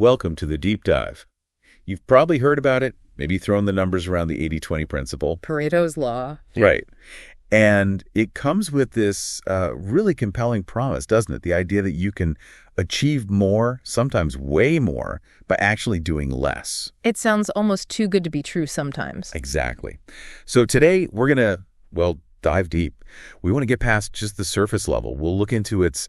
welcome to the deep dive. You've probably heard about it, maybe thrown the numbers around the 80-20 principle. Pareto's law. Right. And it comes with this really compelling promise, doesn't it? The idea that you can achieve more, sometimes way more, by actually doing less. It sounds almost too good to be true sometimes. Exactly. So today we're going to, dive deep. We want to get past just the surface level. We'll look into its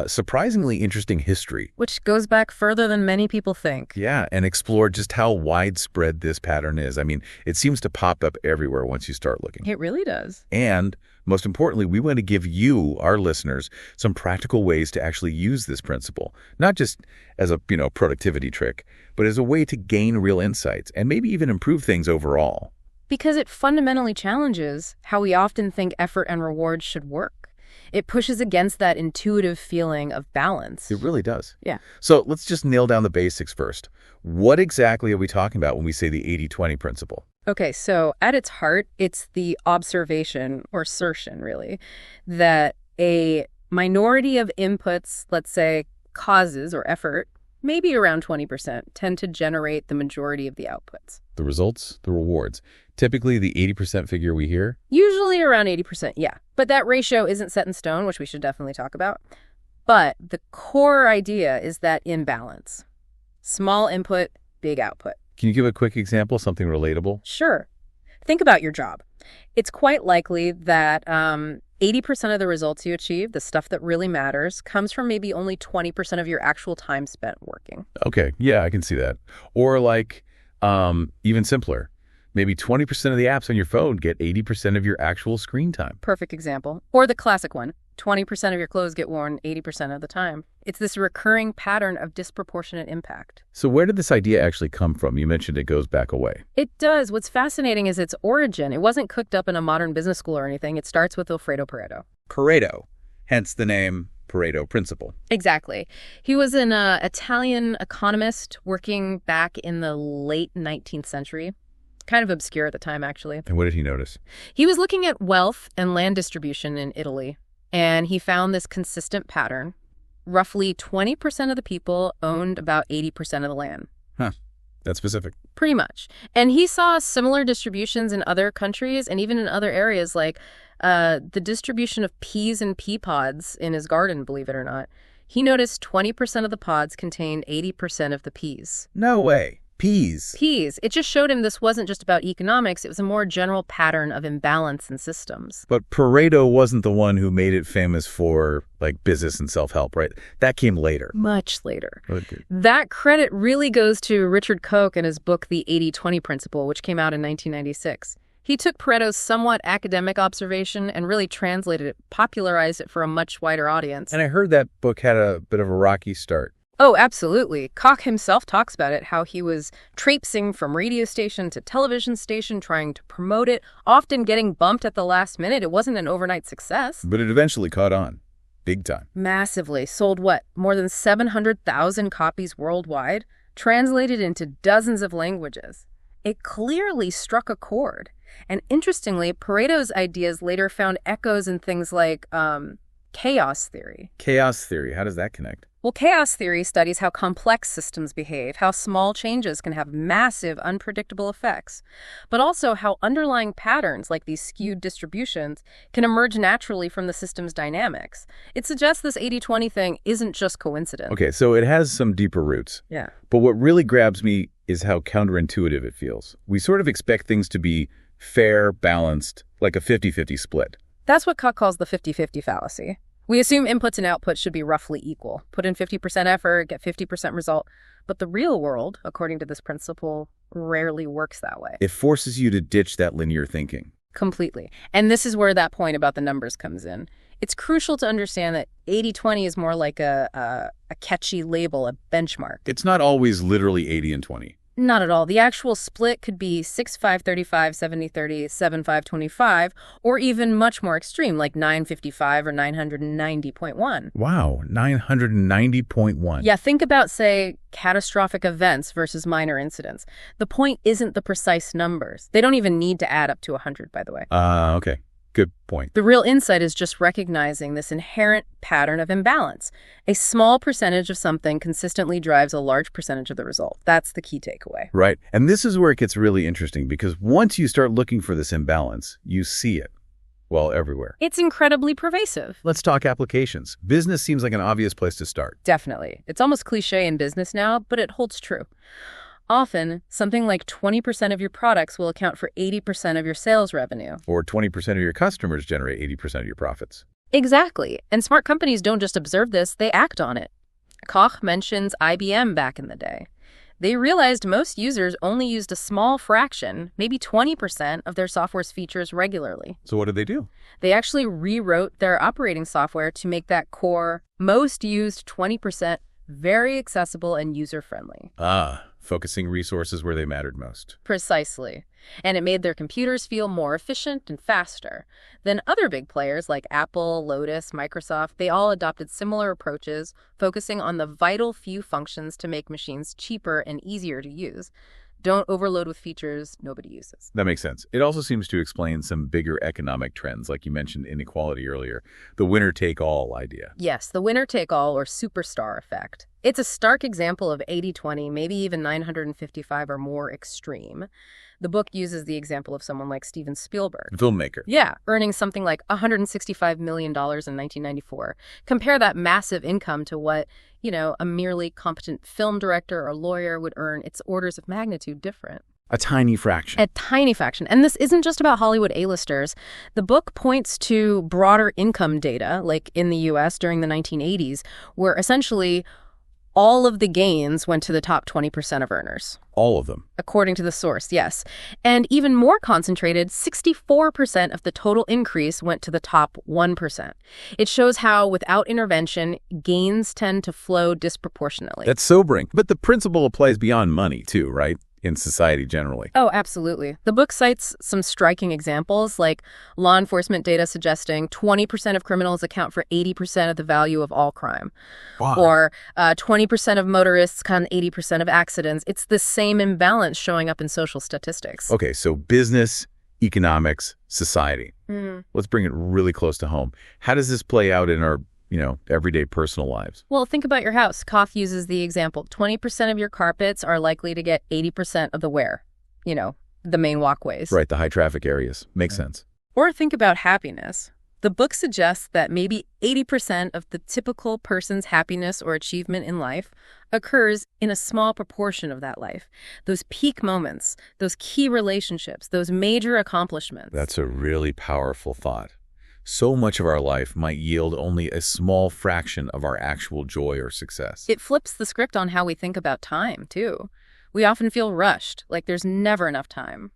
surprisingly interesting history. Which goes back further than many people think. Yeah, and explore just how widespread this pattern is. I mean, it seems to pop up everywhere once you start looking. It really does. And most importantly, we want to give you, our listeners, some practical ways to actually use this principle, not just as a, productivity trick, but as a way to gain real insights and maybe even improve things overall. Because it fundamentally challenges how we often think effort and reward should work. It pushes against that intuitive feeling of balance. It really does. Yeah. So let's just nail down the basics first. What exactly are we talking about when we say the 80-20 principle? Okay, so at its heart, it's the observation or assertion, really, that a minority of inputs, let's say causes or effort, maybe around 20%, tend to generate the majority of the outputs. The results, the rewards. Typically, the 80% figure we hear? Usually around 80%, yeah. But that ratio isn't set in stone, which we should definitely talk about. But the core idea is that imbalance. Small input, big output. Can you give a quick example, something relatable? Sure. Think about your job. It's quite likely that 80% of the results you achieve, the stuff that really matters, comes from maybe only 20% of your actual time spent working. Okay, yeah, I can see that. Or even simpler. Maybe 20% of the apps on your phone get 80% of your actual screen time. Perfect example. Or the classic one, 20% of your clothes get worn 80% of the time. It's this recurring pattern of disproportionate impact. So where did this idea actually come from? You mentioned it goes back a way. It does. What's fascinating is its origin. It wasn't cooked up in a modern business school or anything. It starts with Alfredo Pareto. Pareto, hence the name Pareto Principle. Exactly. He was an Italian economist working back in the late 19th century. Kind of obscure at the time, actually. And what did he notice? He was looking at wealth and land distribution in Italy, and he found this consistent pattern. Roughly 20% of the people owned about 80% of the land. Huh. That's specific. Pretty much. And he saw similar distributions in other countries and even in other areas, like the distribution of peas and pea pods in his garden, believe it or not. He noticed 20% of the pods contained 80% of the peas. No way. Peas. It just showed him this wasn't just about economics. It was a more general pattern of imbalance in systems. But Pareto wasn't the one who made it famous for business and self-help, right? That came later. Much later. Okay. That credit really goes to Richard Koch and his book, The 80-20 Principle, which came out in 1996. He took Pareto's somewhat academic observation and really translated it, popularized it for a much wider audience. And I heard that book had a bit of a rocky start. Oh, absolutely. Koch himself talks about it, how he was traipsing from radio station to television station, trying to promote it, often getting bumped at the last minute. It wasn't an overnight success. But it eventually caught on. Big time. Massively. Sold what? More than 700,000 copies worldwide, translated into dozens of languages. It clearly struck a chord. And interestingly, Pareto's ideas later found echoes in things like chaos theory. Chaos theory. How does that connect? Well, chaos theory studies how complex systems behave, how small changes can have massive, unpredictable effects, but also how underlying patterns, like these skewed distributions, can emerge naturally from the system's dynamics. It suggests this 80-20 thing isn't just coincidence. Okay, so it has some deeper roots. Yeah. But what really grabs me is how counterintuitive it feels. We sort of expect things to be fair, balanced, like a 50-50 split. That's what Koch calls the 50-50 fallacy. We assume inputs and outputs should be roughly equal. Put in 50% effort, get 50% result. But the real world, according to this principle, rarely works that way. It forces you to ditch that linear thinking. Completely. And this is where that point about the numbers comes in. It's crucial to understand that 80-20 is more like a catchy label, a benchmark. It's not always literally 80 and 20. Not at all. The actual split could be 6-5-35, 70-30, 7-5-25, or even much more extreme, like 9-55 or 990.1. Wow, 990.1. Yeah, think about, say, catastrophic events versus minor incidents. The point isn't the precise numbers. They don't even need to add up to 100, by the way. Okay. Good point. The real insight is just recognizing this inherent pattern of imbalance. A small percentage of something consistently drives a large percentage of the result. That's the key takeaway. Right. And this is where it gets really interesting, because once you start looking for this imbalance, you see it. Well, everywhere. It's incredibly pervasive. Let's talk applications. Business seems like an obvious place to start. Definitely. It's almost cliche in business now, but it holds true. Often, something like 20% of your products will account for 80% of your sales revenue. Or 20% of your customers generate 80% of your profits. Exactly. And smart companies don't just observe this, they act on it. Koch mentions IBM back in the day. They realized most users only used a small fraction, maybe 20% of their software's features regularly. So what did they do? They actually rewrote their operating software to make that core, most used 20% very accessible and user-friendly. Focusing resources where they mattered most. Precisely. And it made their computers feel more efficient and faster. Then other big players like Apple, Lotus, Microsoft, they all adopted similar approaches, focusing on the vital few functions to make machines cheaper and easier to use. Don't overload with features nobody uses. That makes sense. It also seems to explain some bigger economic trends, like you mentioned inequality earlier, the winner-take-all idea. Yes, the winner-take-all or superstar effect. It's a stark example of 80-20, maybe even 955 or more extreme. The book uses the example of someone like Steven Spielberg. The filmmaker. Yeah, earning something like $165 million in 1994. Compare that massive income to what, a merely competent film director or lawyer would earn. It's orders of magnitude different. A tiny fraction. A tiny fraction. And this isn't just about Hollywood A-listers. The book points to broader income data, like in the U.S. during the 1980s, where essentially all of the gains went to the top 20% of earners. All of them. According to the source, yes. And even more concentrated, 64% of the total increase went to the top 1%. It shows how, without intervention, gains tend to flow disproportionately. That's sobering. But the principle applies beyond money, too, right? In society generally. Oh, absolutely. The book cites some striking examples, like law enforcement data suggesting 20% of criminals account for 80% of the value of all crime. Wow. Or 20% of motorists cause 80% of accidents. It's the same imbalance showing up in social statistics. Okay, so business, economics, society. Mm-hmm. Let's bring it really close to home. How does this play out in our everyday personal lives? Well, think about your house. Koch uses the example. 20% of your carpets are likely to get 80% of the wear, the main walkways. Right, the high traffic areas. Makes sense. Or think about happiness. The book suggests that maybe 80% of the typical person's happiness or achievement in life occurs in a small proportion of that life. Those peak moments, those key relationships, those major accomplishments. That's a really powerful thought. So much of our life might yield only a small fraction of our actual joy or success. It flips the script on how we think about time, too. We often feel rushed, like there's never enough time.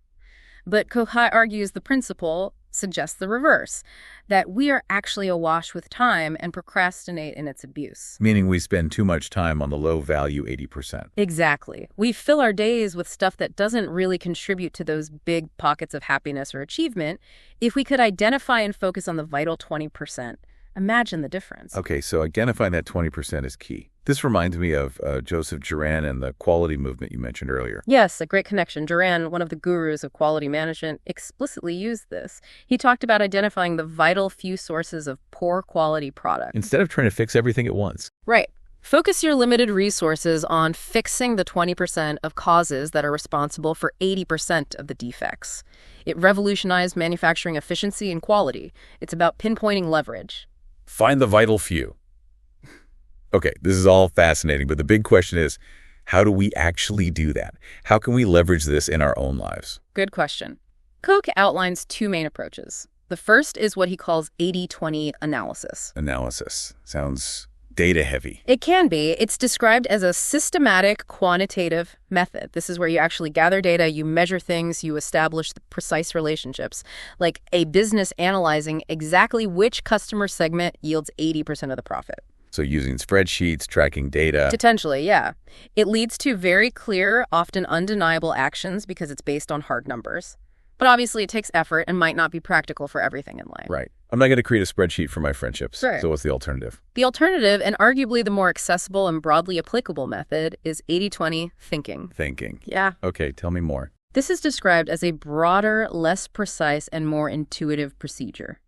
But Koch argues the principle suggests the reverse, that we are actually awash with time and procrastinate in its abuse. Meaning we spend too much time on the low-value 80%. Exactly. We fill our days with stuff that doesn't really contribute to those big pockets of happiness or achievement. If we could identify and focus on the vital 20%, imagine the difference. Okay, so identifying that 20% is key. This reminds me of Joseph Juran and the quality movement you mentioned earlier. Yes, a great connection. Juran, one of the gurus of quality management, explicitly used this. He talked about identifying the vital few sources of poor quality product. Instead of trying to fix everything at once. Right. Focus your limited resources on fixing the 20% of causes that are responsible for 80% of the defects. It revolutionized manufacturing efficiency and quality. It's about pinpointing leverage. Find the vital few. Okay, this is all fascinating, but the big question is, how do we actually do that? How can we leverage this in our own lives? Good question. Koch outlines two main approaches. The first is what he calls 80-20 analysis. Analysis. Sounds data-heavy. It can be. It's described as a systematic, quantitative method. This is where you actually gather data, you measure things, you establish the precise relationships, like a business analyzing exactly which customer segment yields 80% of the profit. So using spreadsheets, tracking data. Potentially, yeah. It leads to very clear, often undeniable actions because it's based on hard numbers. But obviously it takes effort and might not be practical for everything in life. Right. I'm not going to create a spreadsheet for my friendships. Right. So what's the alternative? The alternative, and arguably the more accessible and broadly applicable method, is 80-20 thinking. Thinking. Yeah. Okay, tell me more. This is described as a broader, less precise, and more intuitive procedure.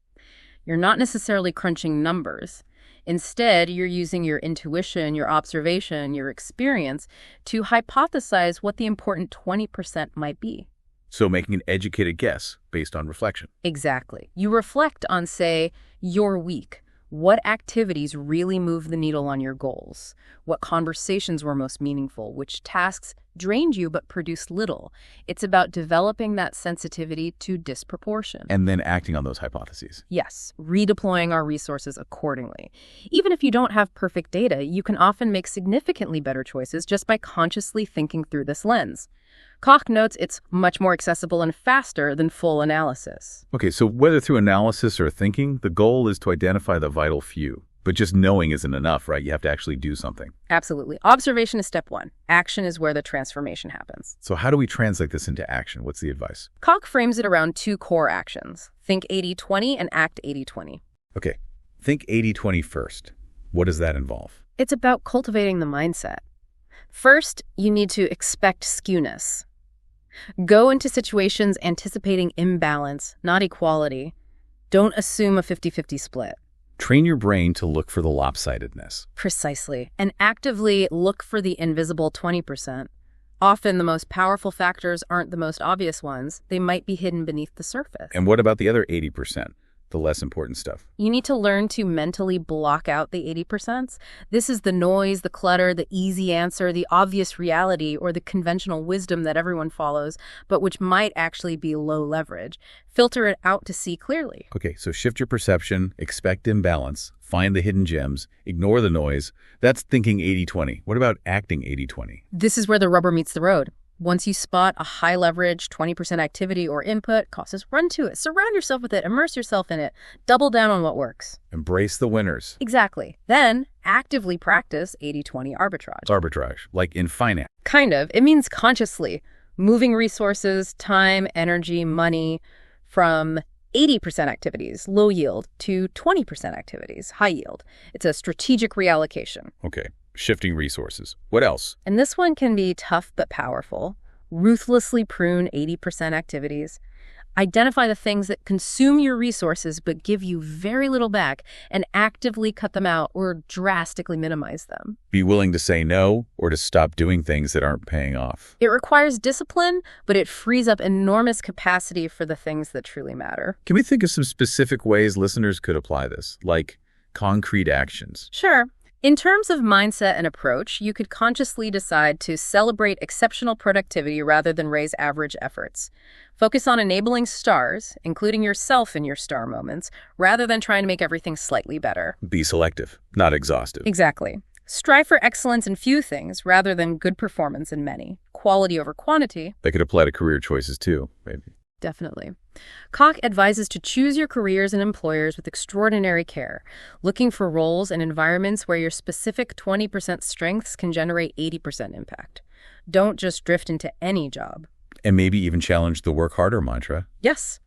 You're not necessarily crunching numbers. Instead, you're using your intuition, your observation, your experience to hypothesize what the important 20% might be. So making an educated guess based on reflection. Exactly. You reflect on, say, your week. What activities really move the needle on your goals? What conversations were most meaningful? Which tasks drained you but produced little? It's about developing that sensitivity to disproportion. And then acting on those hypotheses. Yes, redeploying our resources accordingly. Even if you don't have perfect data, you can often make significantly better choices just by consciously thinking through this lens. Koch notes it's much more accessible and faster than full analysis. Okay, so whether through analysis or thinking, the goal is to identify the vital few. But just knowing isn't enough, right? You have to actually do something. Absolutely. Observation is step one. Action is where the transformation happens. So how do we translate this into action? What's the advice? Koch frames it around two core actions. Think 80-20 and act 80-20. Okay, think 80-20 first. What does that involve? It's about cultivating the mindset. First, you need to expect skewness. Go into situations anticipating imbalance, not equality. Don't assume a 50-50 split. Train your brain to look for the lopsidedness. Precisely. And actively look for the invisible 20%. Often the most powerful factors aren't the most obvious ones. They might be hidden beneath the surface. And what about the other 80%? The less important stuff. You need to learn to mentally block out the 80%. This is the noise, the clutter, the easy answer, the obvious reality, or the conventional wisdom that everyone follows, but which might actually be low leverage. Filter it out to see clearly. Okay, so shift your perception, expect imbalance, find the hidden gems, ignore the noise. That's thinking 80-20. What about acting 80-20? This is where the rubber meets the road. Once you spot a high-leverage 20% activity or input, cautious, run to it. Surround yourself with it. Immerse yourself in it. Double down on what works. Embrace the winners. Exactly. Then actively practice 80-20 arbitrage. It's arbitrage, like in finance. Kind of. It means consciously moving resources, time, energy, money from 80% activities, low yield, to 20% activities, high yield. It's a strategic reallocation. Okay. Shifting resources. What else? And this one can be tough but powerful. Ruthlessly prune 80% activities. Identify the things that consume your resources but give you very little back and actively cut them out or drastically minimize them. Be willing to say no or to stop doing things that aren't paying off. It requires discipline, but it frees up enormous capacity for the things that truly matter. Can we think of some specific ways listeners could apply this, like concrete actions? Sure. In terms of mindset and approach, you could consciously decide to celebrate exceptional productivity rather than raise average efforts. Focus on enabling stars, including yourself in your star moments, rather than trying to make everything slightly better. Be selective, not exhaustive. Exactly. Strive for excellence in few things rather than good performance in many. Quality over quantity. That could apply to career choices too, maybe. Definitely. Koch advises to choose your careers and employers with extraordinary care, looking for roles and environments where your specific 20% strengths can generate 80% impact. Don't just drift into any job. And maybe even challenge the work harder mantra. Yes.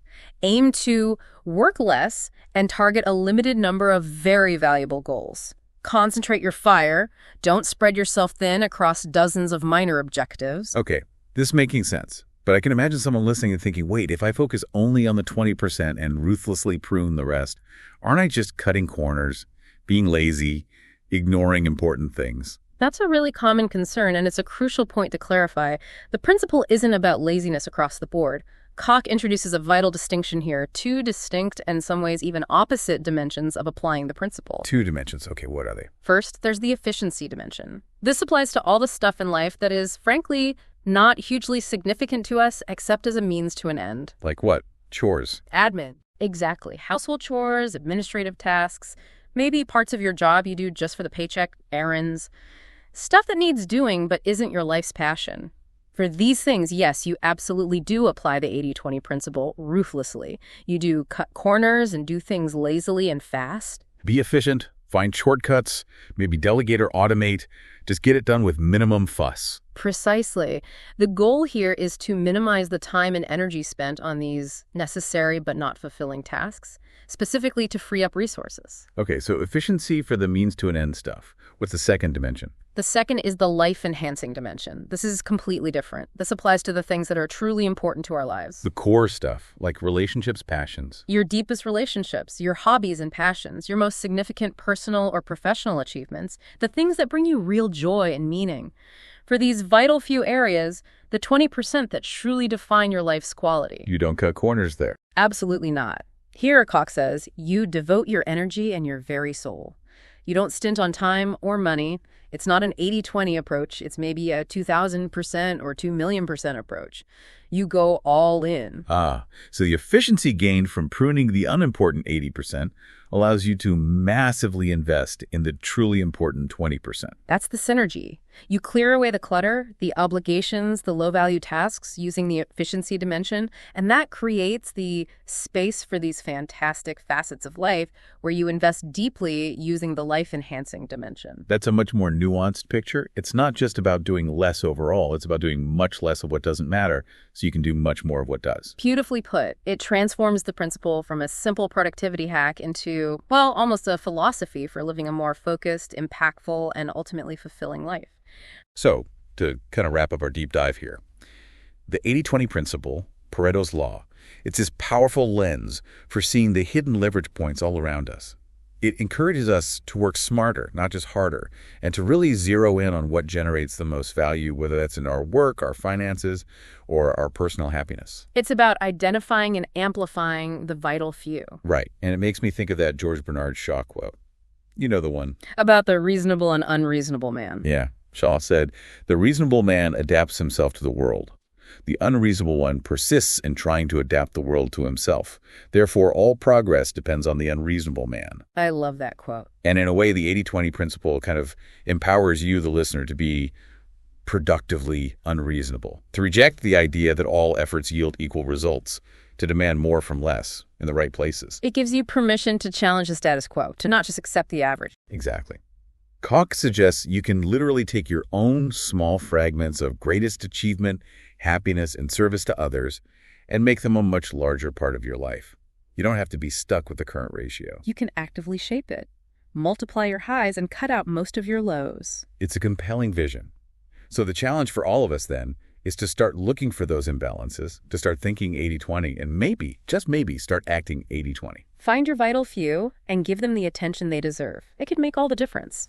Aim to work less and target a limited number of very valuable goals. Concentrate your fire. Don't spread yourself thin across dozens of minor objectives. Okay, this is making sense. But I can imagine someone listening and thinking, wait, if I focus only on the 20% and ruthlessly prune the rest, aren't I just cutting corners, being lazy, ignoring important things? That's a really common concern, and it's a crucial point to clarify. The principle isn't about laziness across the board. Koch introduces a vital distinction here, two distinct and in some ways even opposite dimensions of applying the principle. Two dimensions. Okay, what are they? First, there's the efficiency dimension. This applies to all the stuff in life that is, frankly, not hugely significant to us except as a means to an end. Like what? Chores. Admin. Exactly. Household chores, administrative tasks, maybe parts of your job you do just for the paycheck, errands. Stuff that needs doing but isn't your life's passion. For these things, yes, you absolutely do apply the 80-20 principle ruthlessly. You do cut corners and do things lazily and fast. Be efficient, find shortcuts, maybe delegate or automate. Just get it done with minimum fuss. Precisely. The goal here is to minimize the time and energy spent on these necessary but not fulfilling tasks, specifically to free up resources. Okay, so efficiency for the means to an end stuff. What's the second dimension? The second is the life-enhancing dimension. This is completely different. This applies to the things that are truly important to our lives. The core stuff, like relationships, passions. Your deepest relationships, your hobbies and passions, your most significant personal or professional achievements, the things that bring you real joy and meaning. For these vital few areas, the 20% that truly define your life's quality. You don't cut corners there. Absolutely not. Here, Koch says, you devote your energy and your very soul. You don't stint on time or money. It's not an 80-20 approach. It's maybe a 2,000% or 2,000,000% approach. You go all in. So the efficiency gained from pruning the unimportant 80% allows you to massively invest in the truly important 20%. That's the synergy. You clear away the clutter, the obligations, the low-value tasks using the efficiency dimension, and that creates the space for these fantastic facets of life where you invest deeply using the life-enhancing dimension. That's a much more nuanced picture. It's not just about doing less overall. It's about doing much less of what doesn't matter so you can do much more of what does. Beautifully put. It transforms the principle from a simple productivity hack into, well, almost a philosophy for living a more focused, impactful, and ultimately fulfilling life. So, to kind of wrap up our deep dive here, the 80-20 principle, Pareto's law, it's this powerful lens for seeing the hidden leverage points all around us. It encourages us to work smarter, not just harder, and to really zero in on what generates the most value, whether that's in our work, our finances, or our personal happiness. It's about identifying and amplifying the vital few. Right, and it makes me think of that George Bernard Shaw quote. You know the one. About the reasonable and unreasonable man. Yeah. Shaw said, "The reasonable man adapts himself to the world. The unreasonable one persists in trying to adapt the world to himself. Therefore, all progress depends on the unreasonable man." I love that quote. And in a way, the 80-20 principle kind of empowers you, the listener, to be productively unreasonable, to reject the idea that all efforts yield equal results, to demand more from less in the right places. It gives you permission to challenge the status quo, to not just accept the average. Exactly. Koch suggests you can literally take your own small fragments of greatest achievement, happiness, and service to others and make them a much larger part of your life. You don't have to be stuck with the current ratio. You can actively shape it. Multiply your highs and cut out most of your lows. It's a compelling vision. So the challenge for all of us then is to start looking for those imbalances, to start thinking 80-20, and maybe, just maybe, start acting 80-20. Find your vital few and give them the attention they deserve. It could make all the difference.